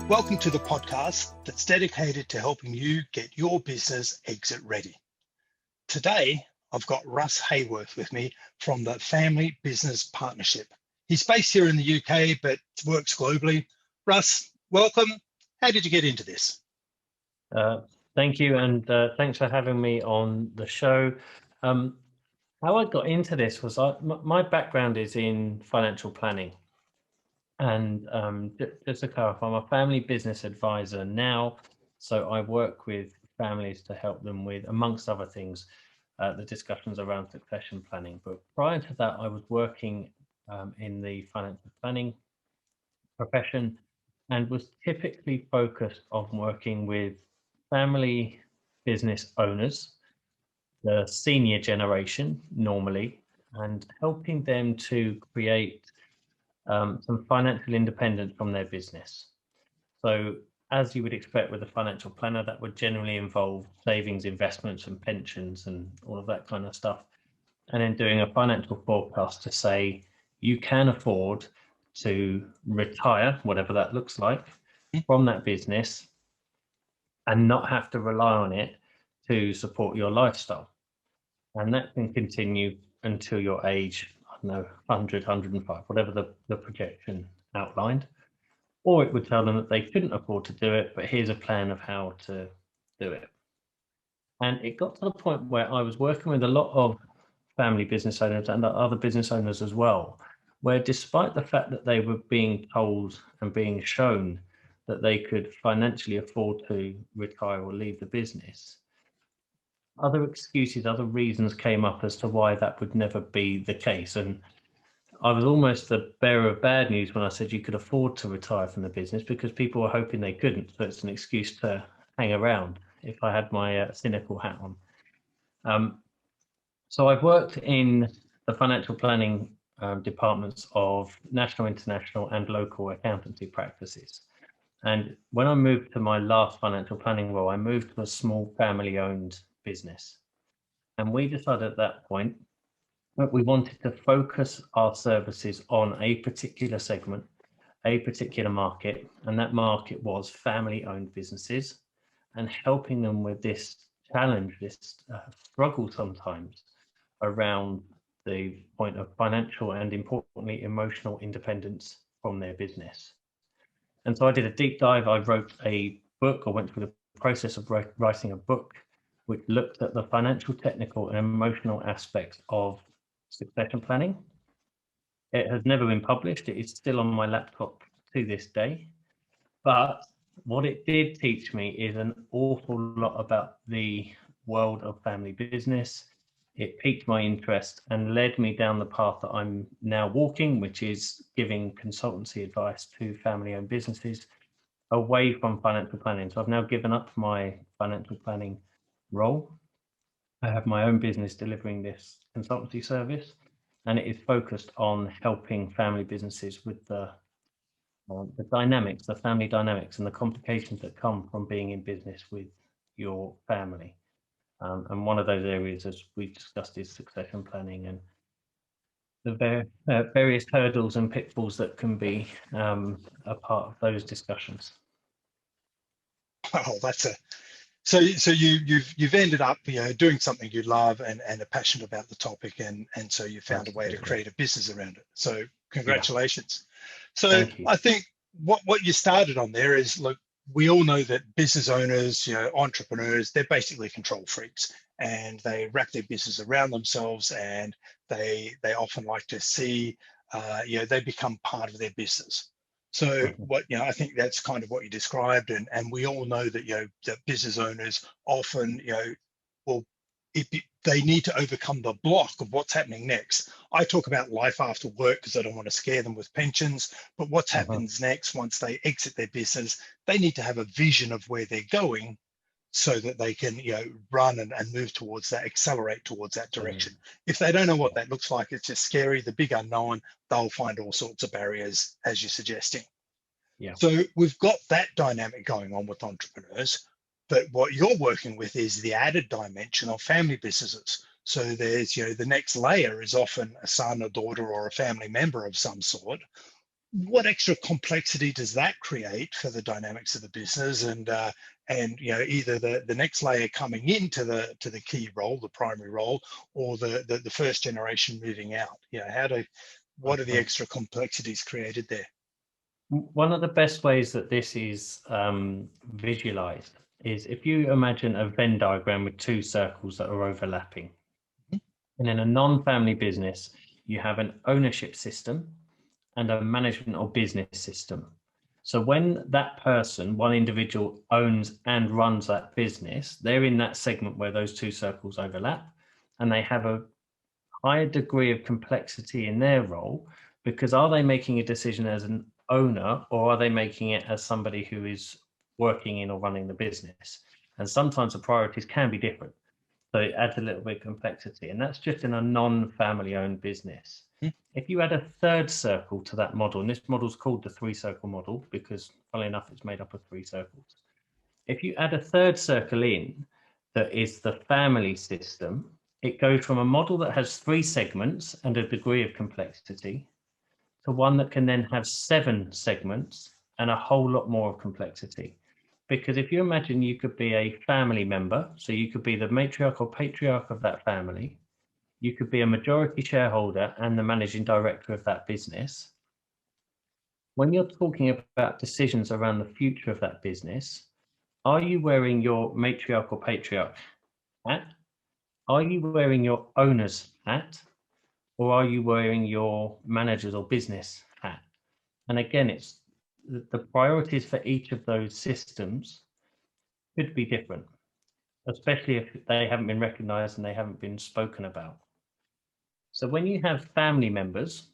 Welcome to the podcast that's dedicated to helping you get your business exit ready. Today, I've got Russ Haworth with me from the Family Business Partnership. He's based here in the UK, but works globally. Russ, welcome. How did you get into this? Thank you, and thanks for having me on the show. How I got into this was my background is in financial planning. And just to clarify, I'm a family business advisor now. So I work with families to help them with, amongst other things, the discussions around succession planning. But prior to that, I was working in the financial planning profession and was typically focused on working with family business owners, the senior generation normally, and helping them to create some financial independence from their business. So as you would expect with a financial planner, that would generally involve savings, investments and pensions and all of that kind of stuff. And then doing a financial forecast to say you can afford to retire, whatever that looks like, from that business and not have to rely on it to support your lifestyle. And that can continue until your age, I don't know, 100, 105, whatever the projection outlined. Or it would tell them that they couldn't afford to do it, but here's a plan of how to do it. And it got to the point where I was working with a lot of family business owners and other business owners as well, where despite the fact that they were being told and being shown that they could financially afford to retire or leave the business, other excuses, other reasons came up as to why that would never be the case. And I was almost the bearer of bad news when I said you could afford to retire from the business because people were hoping they couldn't. So it's an excuse to hang around if I had my cynical hat on. So I've worked in the financial planning departments of national, international and local accountancy practices. And when I moved to my last financial planning role, I moved to a small family-owned business. And we decided at that point that we wanted to focus our services on a particular segment, a particular market, and that market was family-owned businesses, and helping them with this challenge, this struggle sometimes around the point of financial and importantly, emotional independence from their business. And so I did a deep dive. I wrote a book, or went through the process of writing a book, which looked at the financial, technical, and emotional aspects of succession planning. It has never been published. It is still on my laptop to this day. But what it did teach me is an awful lot about the world of family business. It piqued my interest and led me down the path that I'm now walking, which is giving consultancy advice to family-owned businesses away from financial planning. So I've now given up my financial planning role. I have my own business delivering this consultancy service, and it is focused on helping family businesses with the dynamics, the family dynamics and the complications that come from being in business with your family. And one of those areas, as we discussed, is succession planning and the various hurdles and pitfalls that can be a part of those discussions. Oh, so you've ended up doing something you love and are passionate about the topic, and so you found a way to create a business around it. So congratulations. Yeah. So I think what you started on there is, look, we all know that business owners, entrepreneurs, they're basically control freaks, and they wrap their business around themselves, and they often like to see, they become part of their business. So I think that's kind of what you described, and we all know that that business owners often they need to overcome the block of what's happening next. I talk about life after work because I don't want to scare them with pensions, but what happens next once they exit their business, they need to have a vision of where they're going so that they can run and move towards that, accelerate towards that direction. If they don't know what that looks like, it's just scary, the big unknown, they'll find all sorts of barriers, as you're suggesting. Yeah. So we've got that dynamic going on with entrepreneurs. But what you're working with is the added dimension of family businesses. So there's, the next layer is often a son, a daughter, or a family member of some sort. what extra complexity does that create for the dynamics of the business? And you know, either the next layer coming into the key role, the primary role, or the first generation moving out. You know, what are the Okay. extra complexities created there? One of the best ways that this is visualized is if you imagine a Venn diagram with two circles that are overlapping. And in a non-family business, you have an ownership system and a management or business system. So when that person, one individual, owns and runs that business, they're in that segment where those two circles overlap, and they have a higher degree of complexity in their role, because are they making a decision as an owner, or are they making it as somebody who is working in or running the business? And sometimes the priorities can be different. So it adds a little bit of complexity, and that's just in a non-family owned business. Hmm. If you add a third circle to that model, and this model is called the three-circle model because, funnily enough, it's made up of three circles. If you add a third circle in that is the family system, it goes from a model that has three segments and a degree of complexity to one that can then have 7 segments and a whole lot more of complexity. Because if you imagine you could be a family member, so you could be the matriarch or patriarch of that family, you could be a majority shareholder and the managing director of that business. When you're talking about decisions around the future of that business, are you wearing your matriarch or patriarch hat? Are you wearing your owner's hat? Or are you wearing your manager's or business hat? And again, it's the priorities for each of those systems could be different, especially if they haven't been recognized and they haven't been spoken about. So when you have family members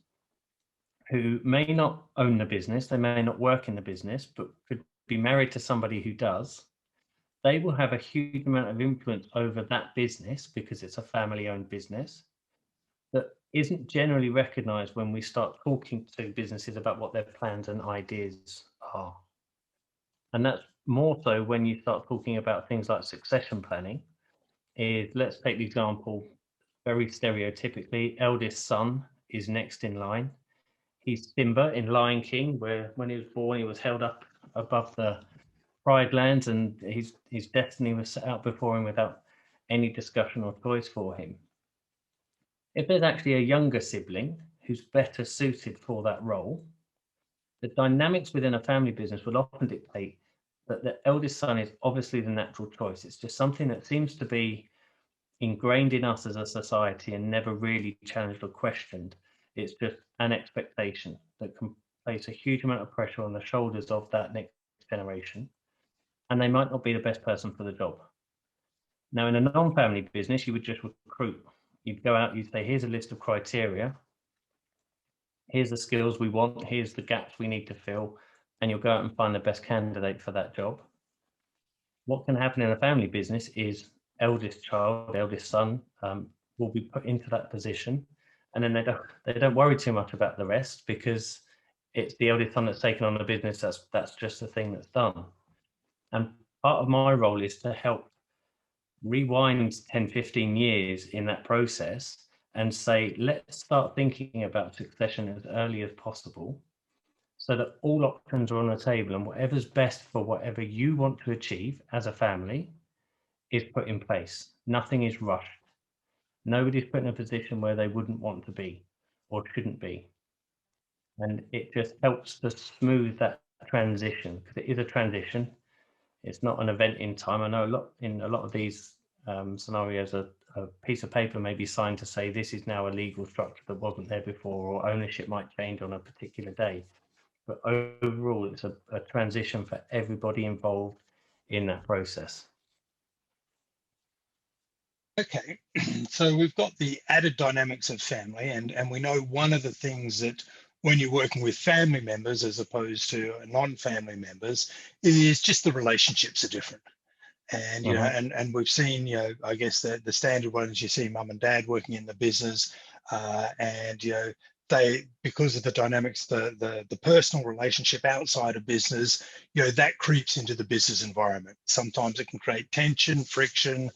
who may not own the business, they may not work in the business, but could be married to somebody who does, they will have a huge amount of influence over that business because it's a family owned business that isn't generally recognized when we start talking to businesses about what their plans and ideas are. And that's more so when you start talking about things like succession planning. Is let's take the example very stereotypically, eldest son is next in line. He's Simba in Lion King, where when he was born, he was held up above the Pride Lands and his destiny was set out before him without any discussion or choice for him. If there's actually a younger sibling who's better suited for that role, the dynamics within a family business will often dictate that the eldest son is obviously the natural choice. It's just something that seems to be ingrained in us as a society and never really challenged or questioned. It's just an expectation that can place a huge amount of pressure on the shoulders of that next generation, and they might not be the best person for the job. Now, in a non-family business, you would just recruit. You'd go out, you'd say, here's a list of criteria, here's the skills we want, here's the gaps we need to fill, and you'll go out and find the best candidate for that job. What can happen in a family business is eldest child, eldest son will be put into that position, and then they don't worry too much about the rest because it's the eldest son that's taken on the business. That's just the thing that's done. And part of my role is to help rewind 10, 15 years in that process and say, let's start thinking about succession as early as possible so that all options are on the table and whatever's best for whatever you want to achieve as a family is put in place. Nothing is rushed. Nobody's put in a position where they wouldn't want to be or shouldn't be. And it just helps to smooth that transition because it is a transition. It's not an event in time. I know in a lot of these scenarios, a piece of paper may be signed to say this is now a legal structure that wasn't there before, or ownership might change on a particular day. But overall, it's a transition for everybody involved in that process. Okay, so we've got the added dynamics of family, and we know one of the things that when you're working with family members as opposed to non-family members is just the relationships are different. And you know, and we've seen, you know, I guess the standard ones you see mum and dad working in the business, and you know, they, because of the dynamics, the personal relationship outside of business, you know, that creeps into the business environment. Sometimes it can create tension, friction,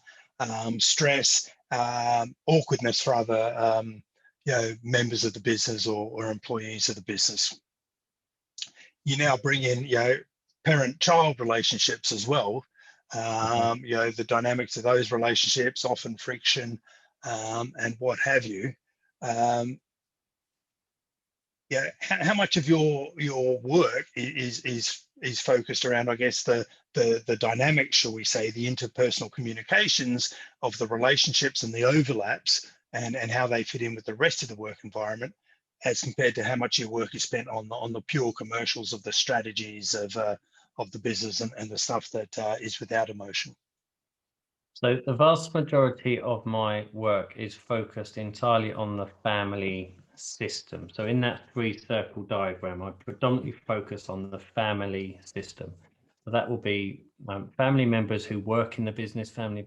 stress, awkwardness for other you know, members of the business or employees of the business. you now bring in, parent-child relationships as well. The dynamics of those relationships, often friction, and what have you. How much of your work is focused around, I guess, the dynamics, shall we say, the interpersonal communications of the relationships and the overlaps, and how they fit in with the rest of the work environment, as compared to how much your work is spent on the pure commercials of the strategies of the business and the stuff that is without emotion? So the vast majority of my work is focused entirely on the family system. So in that three-circle diagram, I predominantly focus on the family system. So that will be family members who work in the business, family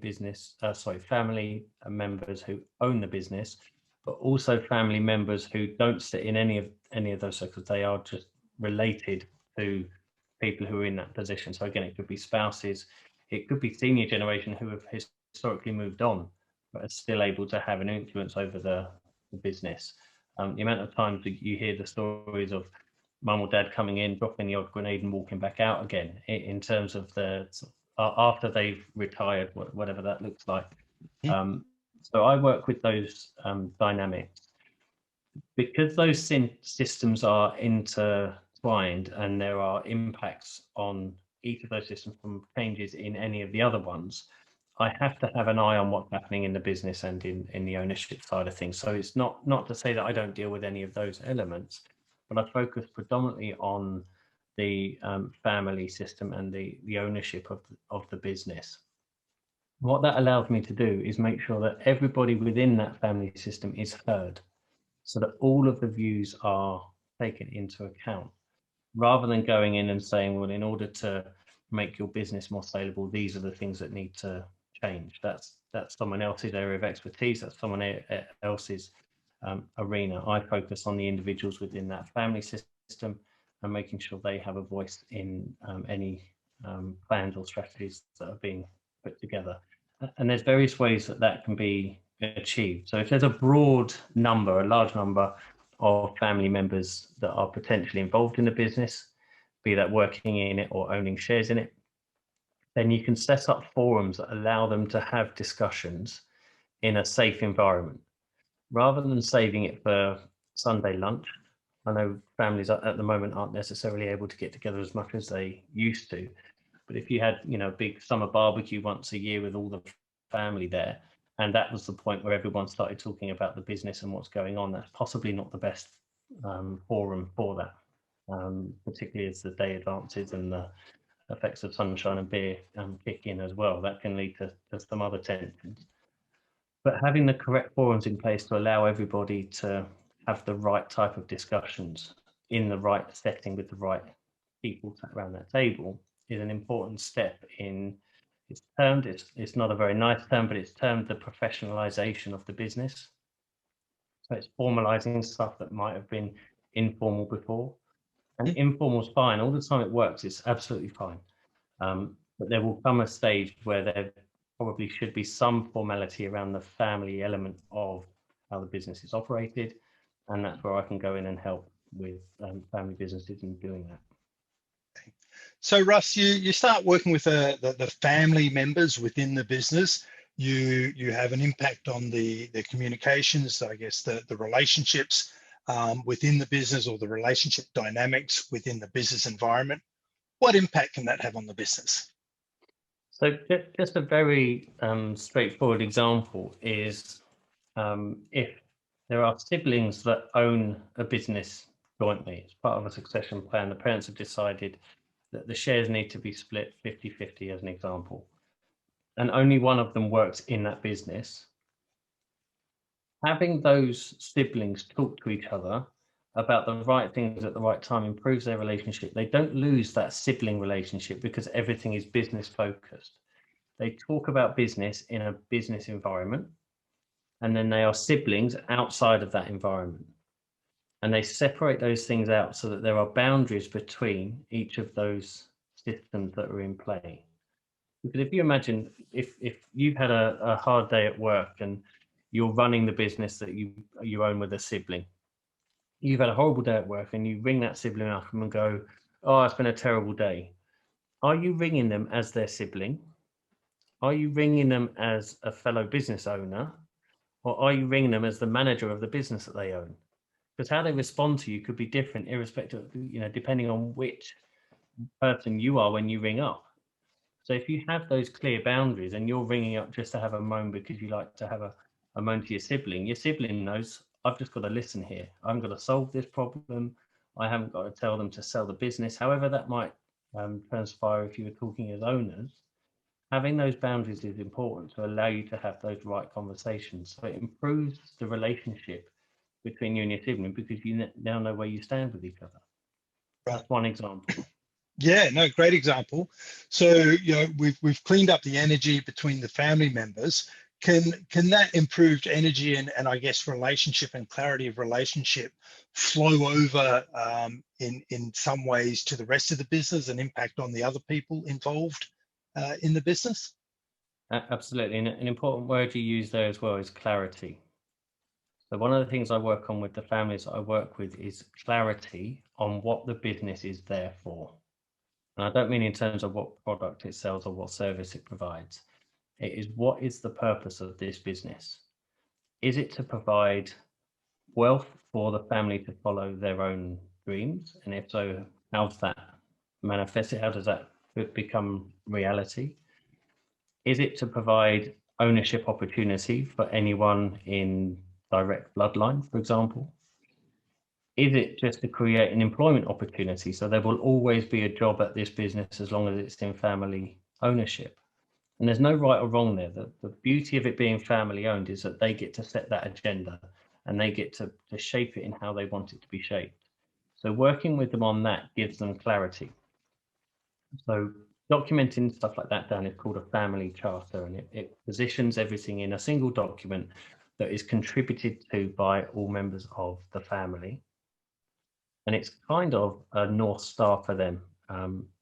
members who own the business, but also family members who don't sit in any of those circles. They are just related to people who are in that position. So again, it could be spouses, it could be senior generation who have historically moved on, but are still able to have an influence over the business. The amount of times that you hear the stories of mum or dad coming in, dropping the odd grenade and walking back out again, in terms of after they've retired, whatever that looks like. So I work with those dynamics. Because those systems are intertwined and there are impacts on each of those systems from changes in any of the other ones, I have to have an eye on what's happening in the business and in the ownership side of things. So it's not to say that I don't deal with any of those elements, but I focus predominantly on the family system and the ownership of the business. What that allows me to do is make sure that everybody within that family system is heard, so that all of the views are taken into account, rather than going in and saying, well, in order to make your business more saleable, these are the things that need to change. That's someone else's area of expertise. That's someone else's arena. I focus on the individuals within that family system and making sure they have a voice in any plans or strategies that are being put together. And there's various ways that can be achieved. So if there's a broad number, a large number of family members that are potentially involved in the business, be that working in it or owning shares in it, then you can set up forums that allow them to have discussions in a safe environment, rather than saving it for Sunday lunch. I know families at the moment aren't necessarily able to get together as much as they used to, but if you had, a big summer barbecue once a year with all the family there, and that was the point where everyone started talking about the business and what's going on, that's possibly not the best forum for that, particularly as the day advances and the effects of sunshine and beer kick in as well. That can lead to some other tensions. But having the correct forums in place to allow everybody to have the right type of discussions in the right setting with the right people sat around that table is an important step in, it's not a very nice term, but it's termed the professionalization of the business. So it's formalizing stuff that might have been informal before. And informal is fine. All the time it works, it's absolutely fine. But there will come a stage where there probably should be some formality around the family element of how the business is operated. And that's where I can go in and help with family businesses in doing that. So Russ, you start working with the family members within the business. You have an impact on the communications, I guess the relationships within the business, or the relationship dynamics within the business environment. What impact can that have on the business? So just a very straightforward example is if there are siblings that own a business jointly, as part of a succession plan, the parents have decided that the shares need to be split 50-50 as an example, and only one of them works in that business. Having those siblings talk to each other about the right things at the right time improves their relationship. They don't lose that sibling relationship because everything is business focused. They talk about business in a business environment, and then they are siblings outside of that environment. And they separate those things out so that there are boundaries between each of those systems that are in play. Because if you imagine, if you've had a hard day at work and you're running the business that you own with a sibling, you've had a horrible day at work and you ring that sibling up and go, oh, it's been a terrible day. Are you ringing them as their sibling? Are you ringing them as a fellow business owner? Or are you ringing them as the manager of the business that they own? Because how they respond to you could be different, irrespective of, depending on which person you are when you ring up. So if you have those clear boundaries and you're ringing up just to have a moan because you like to have a moan to your sibling knows, I've just got to listen here. I'm going to solve this problem. I haven't got to tell them to sell the business. However that might transpire if you were talking as owners. Having those boundaries is important to allow you to have those right conversations. So it improves the relationship between you and your sibling because you now know where you stand with each other. Right. That's one example. Yeah, no, great example. So, we've cleaned up the energy between the family members. Can that improved energy and I guess relationship and clarity of relationship flow over in some ways to the rest of the business and impact on the other people involved in the business? Absolutely. And an important word you use there as well is clarity. So one of the things I work on with the families I work with is clarity on what the business is there for. And I don't mean in terms of what product it sells or what service it provides. It is, what is the purpose of this business? Is it to provide wealth for the family to follow their own dreams? And if so, how's that manifested? How does that become reality? Is it to provide ownership opportunity for anyone in direct bloodline, for example? Is it just to create an employment opportunity? So there will always be a job at this business as long as it's in family ownership. And there's no right or wrong there. The beauty of it being family owned is that they get to set that agenda and they get to shape it in how they want it to be shaped. So working with them on that gives them clarity. So documenting stuff like that down is called a family charter, and it positions everything in a single document that is contributed to by all members of the family. And it's kind of a North Star for them.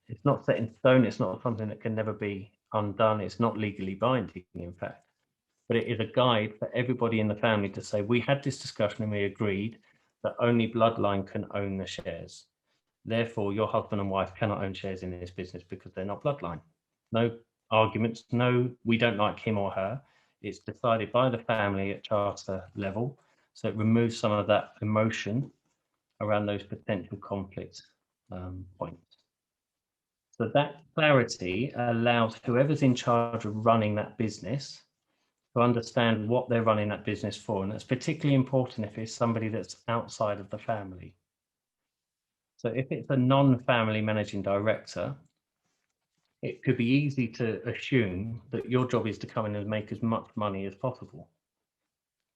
It's not set in stone. It's not something that can never be undone. It's not legally binding, in fact, but it is a guide for everybody in the family to say, we had this discussion and we agreed that only bloodline can own the shares. Therefore, your husband and wife cannot own shares in this business because they're not bloodline. No arguments, no, we don't like him or her. It's decided by the family at charter level. So it removes some of that emotion around those potential conflict points. So that clarity allows whoever's in charge of running that business to understand what they're running that business for. And that's particularly important if it's somebody that's outside of the family. So if it's a non-family managing director, it could be easy to assume that your job is to come in and make as much money as possible.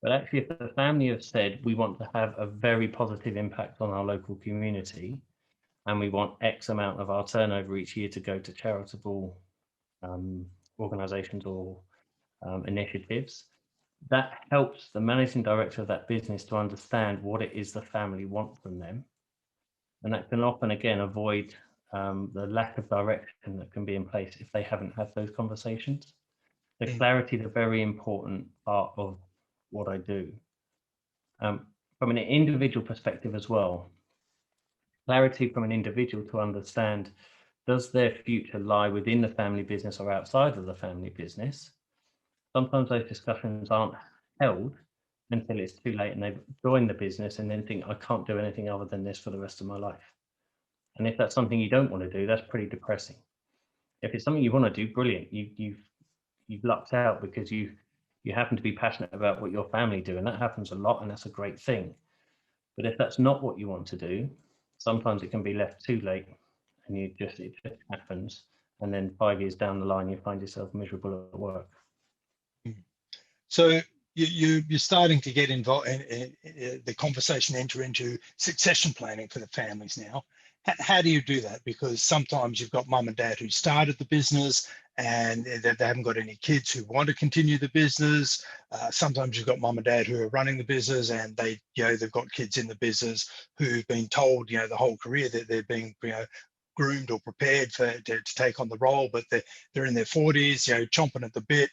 But actually, if the family have said, we want to have a very positive impact on our local community, and we want X amount of our turnover each year to go to charitable organizations or initiatives, that helps the managing director of that business to understand what it is the family want from them. And that can often, again, avoid the lack of direction that can be in place if they haven't had those conversations. So clarity is a very important part of what I do. From an individual perspective as well, clarity from an individual to understand, does their future lie within the family business or outside of the family business? Sometimes those discussions aren't held until it's too late and they've joined the business and then think, I can't do anything other than this for the rest of my life. And if that's something you don't want to do, that's pretty depressing. If it's something you want to do, brilliant. You've lucked out because you happen to be passionate about what your family do, and that happens a lot, and that's a great thing. But if that's not what you want to do, sometimes it can be left too late, and it just happens. And then 5 years down the line, you find yourself miserable at work. So you're starting to get involved in the conversation, enter into succession planning for the families now. How do you do that? Because sometimes you've got mum and dad who started the business and they haven't got any kids who want to continue the business. Sometimes you've got mum and dad who are running the business and they've got kids in the business who've been told, the whole career that they're being, groomed or prepared to take on the role, but they're in their 40s, chomping at the bit.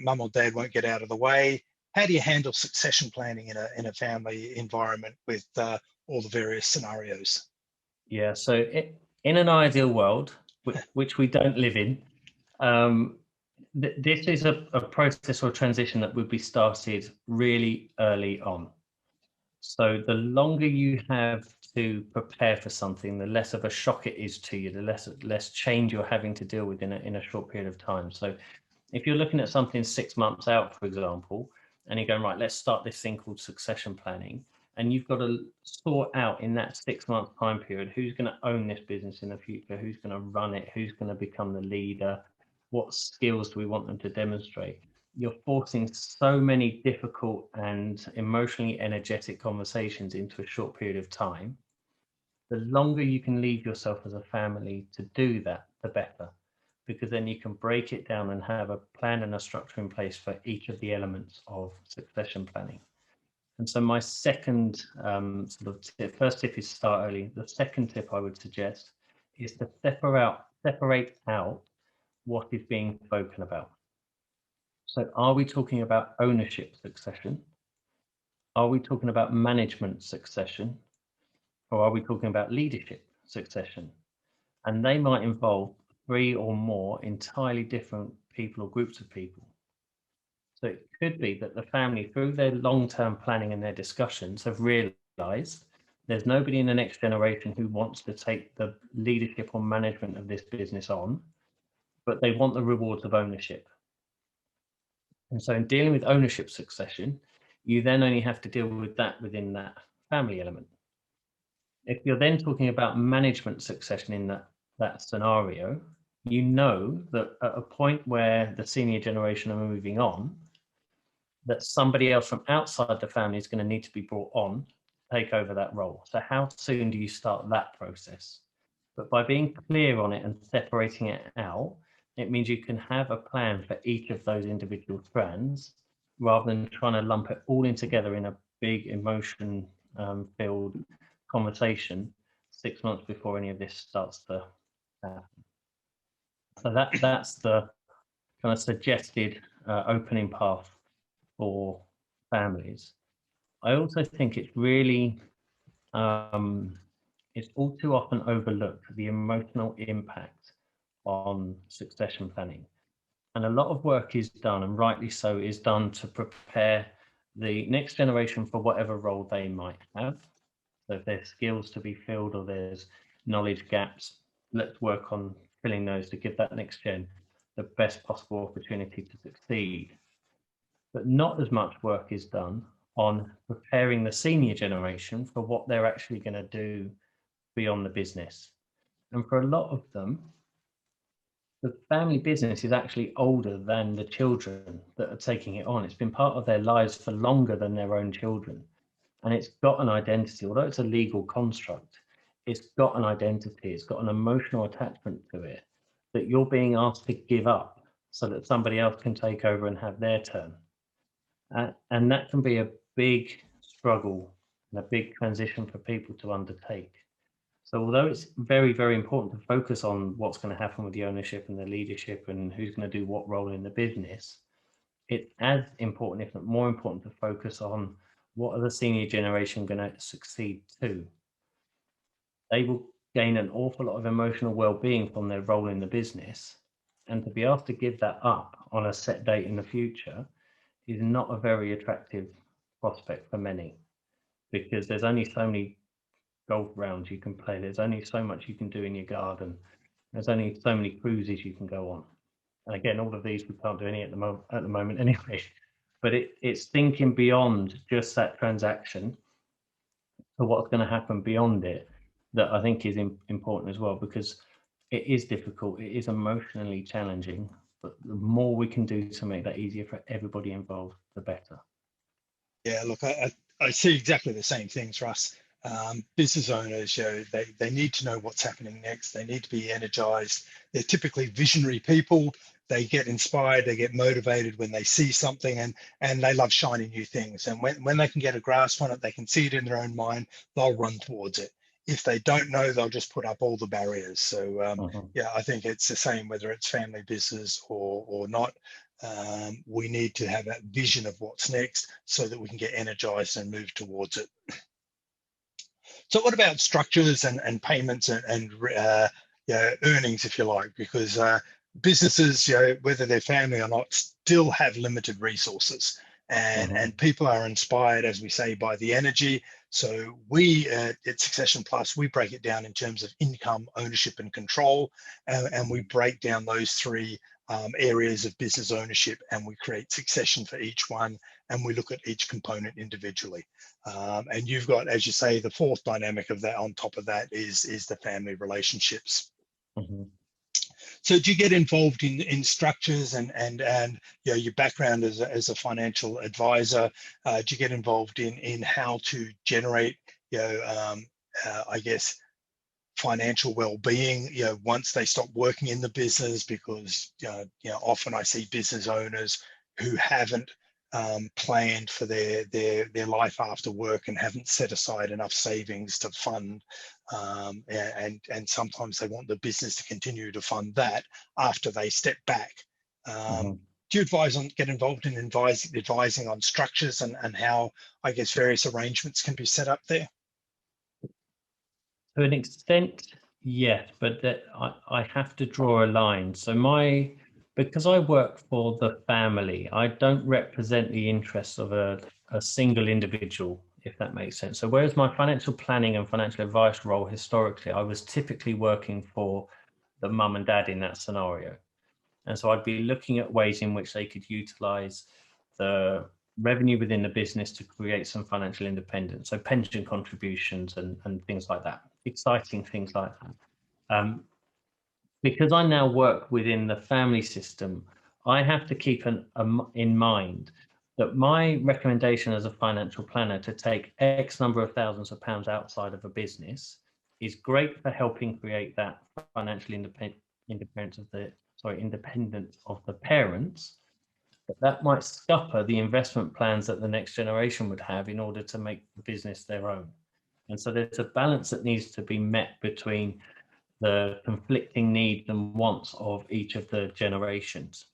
Mum or dad won't get out of the way. How do you handle succession planning in a family environment with all the various scenarios? Yeah, so in an ideal world, which we don't live in, this is a process or transition that would be started really early on. So the longer you have to prepare for something, the less of a shock it is to you, the less change you're having to deal with in a short period of time. So if you're looking at something 6 months out, for example, and you're going, right, let's start this thing called succession planning, and you've got to sort out in that 6 month time period who's going to own this business in the future, who's going to run it, who's going to become the leader, what skills do we want them to demonstrate. You're forcing so many difficult and emotionally energetic conversations into a short period of time. The longer you can leave yourself as a family to do that, the better, because then you can break it down and have a plan and a structure in place for each of the elements of succession planning. And so my second sort of tip, first tip is start early. The second tip I would suggest is to separate out what is being spoken about. So are we talking about ownership succession? Are we talking about management succession? Or are we talking about leadership succession? And they might involve 3 or more entirely different people or groups of people. So it could be that the family, through their long-term planning and their discussions, have realized there's nobody in the next generation who wants to take the leadership or management of this business on, but they want the rewards of ownership. And so in dealing with ownership succession, you then only have to deal with that within that family element. If you're then talking about management succession in that scenario, you know that at a point where the senior generation are moving on, that somebody else from outside the family is going to need to be brought on to take over that role. So how soon do you start that process? But by being clear on it and separating it out, it means you can have a plan for each of those individual strands rather than trying to lump it all in together in a big emotion filled conversation 6 months before any of this starts to happen. So that's the kind of suggested opening path for families. I also think it's really it's all too often overlooked, the emotional impact on succession planning. And a lot of work is done, and rightly so, is done to prepare the next generation for whatever role they might have. So if there's skills to be filled or there's knowledge gaps, let's work on filling those to give that next gen the best possible opportunity to succeed. But not as much work is done on preparing the senior generation for what they're actually going to do beyond the business. And for a lot of them, the family business is actually older than the children that are taking it on. It's been part of their lives for longer than their own children. And it's got an identity, although it's a legal construct, it's got an identity, it's got an emotional attachment to it that you're being asked to give up so that somebody else can take over and have their turn. And that can be a big struggle and a big transition for people to undertake. So although it's very, very important to focus on what's going to happen with the ownership and the leadership and who's going to do what role in the business, it's as important, if not more important, to focus on what are the senior generation going to succeed to. They will gain an awful lot of emotional well-being from their role in the business, and to be asked to give that up on a set date in the future is not a very attractive prospect for many, because there's only so many golf rounds you can play, there's only so much you can do in your garden, there's only so many cruises you can go on. And again, all of these we can't do any at the moment anyway. But it's thinking beyond just that transaction to what's going to happen beyond it that I think is important as well, because it is difficult, it is emotionally challenging, but the more we can do to make that easier for everybody involved, the better. Yeah, look, I see exactly the same things, Russ. Business owners, they need to know what's happening next. They need to be energized. They're typically visionary people. They get inspired, they get motivated when they see something, and they love shiny new things. And when they can get a grasp on it, they can see it in their own mind, they'll run towards it. If they don't know, they'll just put up all the barriers. So yeah, I think it's the same whether it's family business or not. We need to have that vision of what's next so that we can get energized and move towards it. So what about structures and payments and earnings, if you like, because businesses, whether they're family or not, still have limited resources, and people are inspired, as we say, by the energy. So we at Succession Plus, we break it down in terms of income, ownership, and control, and we break down those three areas of business ownership, and we create succession for each one, and we look at each component individually. And you've got, as you say, the fourth dynamic of that on top of that is the family relationships. So do you get involved in structures and your background as a financial advisor? Do you get involved in how to generate I guess financial well-being once they stop working in the business? Because often I see business owners who haven't planned for their life after work and haven't set aside enough savings to fund, and sometimes they want the business to continue to fund that after they step back. Do you get involved in advising on structures and how, I guess, various arrangements can be set up there? To an extent, yes, but I have to draw a line. So because I work for the family, I don't represent the interests of a single individual, if that makes sense. So whereas my financial planning and financial advice role historically, I was typically working for the mum and dad in that scenario. And so I'd be looking at ways in which they could utilize the revenue within the business to create some financial independence. So pension contributions and things like that, exciting things like that. Because I now work within the family system, I have to keep in mind that my recommendation as a financial planner to take X number of thousands of pounds outside of a business is great for helping create that financial independence of the parents, but that might scupper the investment plans that the next generation would have in order to make the business their own. And so there's a balance that needs to be met between the conflicting needs and wants of each of the generations.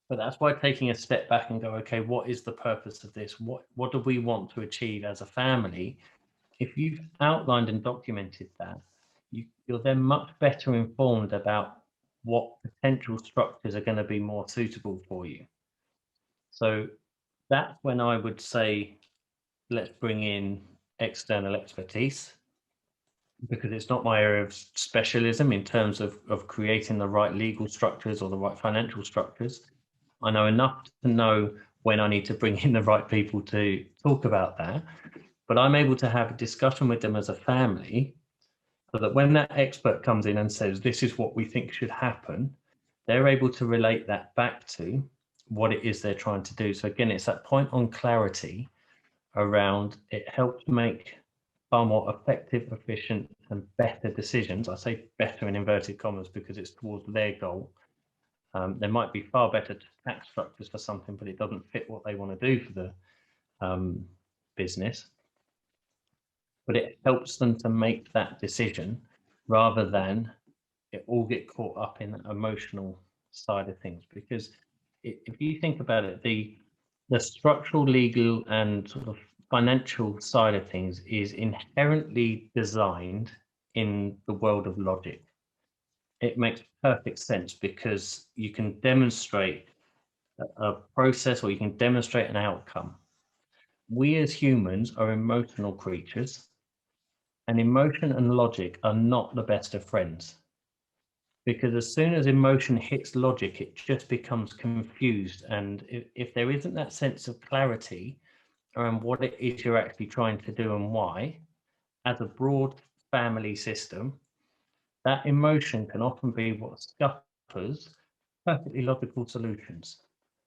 But that's why taking a step back and go, okay, what is the purpose of this? What do we want to achieve as a family? If you've outlined and documented that, you're then much better informed about what potential structures are going to be more suitable for you. So that's when I would say, let's bring in external expertise, because it's not my area of specialism in terms of creating the right legal structures or the right financial structures. I know enough to know when I need to bring in the right people to talk about that, but I'm able to have a discussion with them as a family so that when that expert comes in and says, this is what we think should happen, they're able to relate that back to what it is they're trying to do. So again, it's that point on clarity around it helps make far more effective, efficient, and better decisions. I say better in inverted commas because it's towards their goal. There might be far better tax structures for something, but it doesn't fit what they want to do for the business. But it helps them to make that decision rather than it all get caught up in the emotional side of things. Because if you think about it, the structural, legal, and sort of financial side of things is inherently designed in the world of logic. It makes perfect sense because you can demonstrate a process or you can demonstrate an outcome. We as humans are emotional creatures, and emotion and logic are not the best of friends. Because as soon as emotion hits logic, it just becomes confused. And if there isn't that sense of clarity around what it is you're actually trying to do and why, as a broad family system, that emotion can often be what scuppers perfectly logical solutions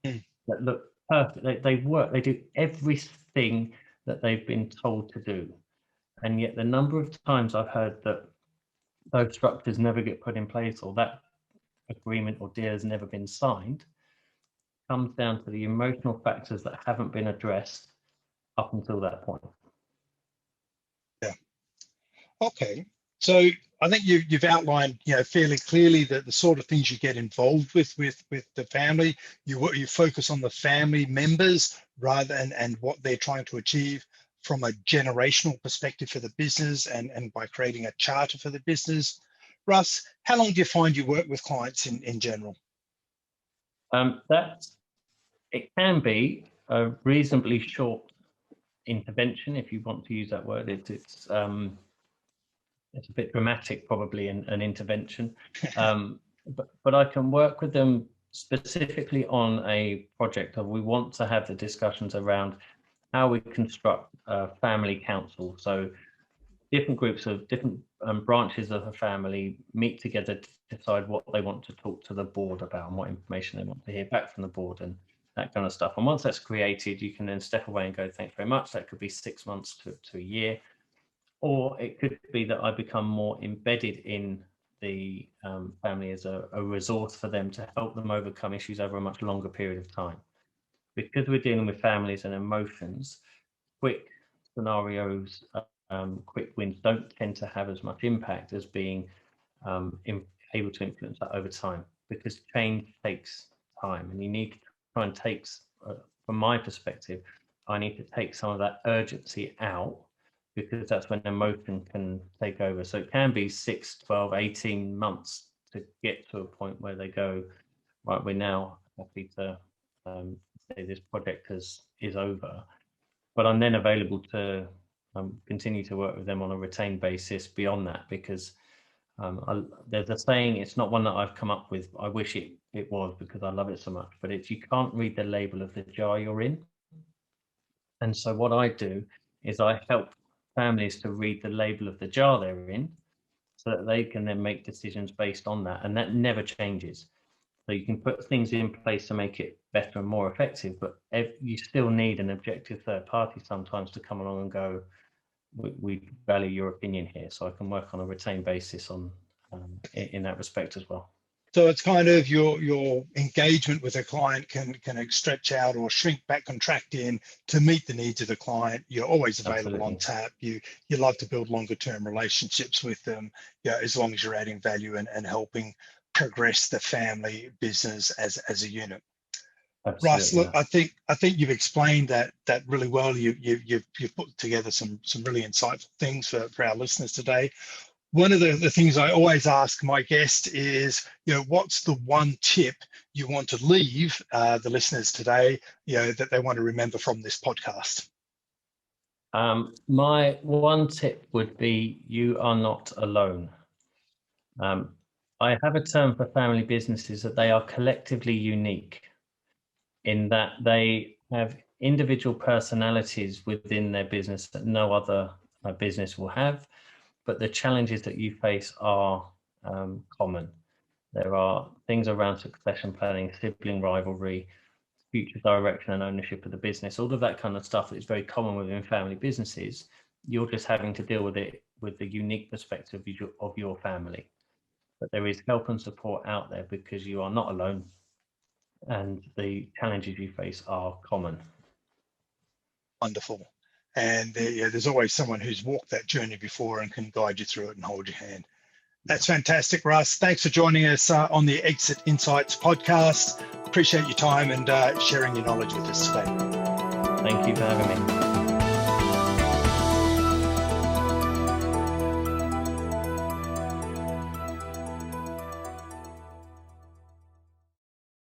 that look perfect. They work, they do everything that they've been told to do. And yet the number of times I've heard that those structures never get put in place or that agreement or deal has never been signed comes down to the emotional factors that haven't been addressed up until that point. Yeah. Okay. So I think you've outlined, fairly clearly the sort of things you get involved with the family. You focus on the family members rather and what they're trying to achieve from a generational perspective for the business and by creating a charter for the business. Russ, how long do you find you work with clients in general? It can be a reasonably short intervention, if you want to use that word. It's a bit dramatic, probably, an intervention. But I can work with them specifically on a project of we want to have the discussions around how we construct a family council. So different groups of different branches of a family meet together to decide what they want to talk to the board about and what information they want to hear back from the board and that kind of stuff. And once that's created, you can then step away and go, thanks very much. That could be 6 months to a year. Or it could be that I become more embedded in the family as a resource for them to help them overcome issues over a much longer period of time. Because we're dealing with families and emotions, quick scenarios, quick wins don't tend to have as much impact as being able to influence that over time, because change takes time, and you need to try and take, from my perspective, I need to take some of that urgency out, because that's when emotion can take over. So it can be 6, 12, 18 months to get to a point where they go, right, we're now happy to say this project is over. But I'm then available to continue to work with them on a retained basis beyond that, because there's a saying, it's not one that I've come up with. I wish it was, because I love it so much, but it's, you can't read the label of the jar you're in. And so what I do is I help families to read the label of the jar they're in, so that they can then make decisions based on that, and that never changes. So you can put things in place to make it better and more effective, but you still need an objective third party sometimes to come along and go, we value your opinion here. So I can work on a retained basis on in that respect as well. So it's kind of your engagement with a client can stretch out or shrink back, contract in to meet the needs of the client. You're always available. Absolutely. On tap. You love to build longer term relationships with them, as long as you're adding value and helping progress the family business as a unit. Absolutely. Russ, look, I think you've explained that really well. You've put together some really insightful things for our listeners today. One of the things I always ask my guest is, what's the one tip you want to leave the listeners today, that they want to remember from this podcast? My one tip would be, you are not alone. I have a term for family businesses that they are collectively unique, in that they have individual personalities within their business that no other business will have. But the challenges that you face are common. There are things around succession planning, sibling rivalry, future direction and ownership of the business, all of that kind of stuff that is very common within family businesses. You're just having to deal with it with the unique perspective of your family. But there is help and support out there, because you are not alone, and the challenges you face are common. Wonderful. And there's always someone who's walked that journey before and can guide you through it and hold your hand. That's fantastic, Russ. Thanks for joining us on the Exit Insights podcast. Appreciate your time and sharing your knowledge with us today. Thank you for having me.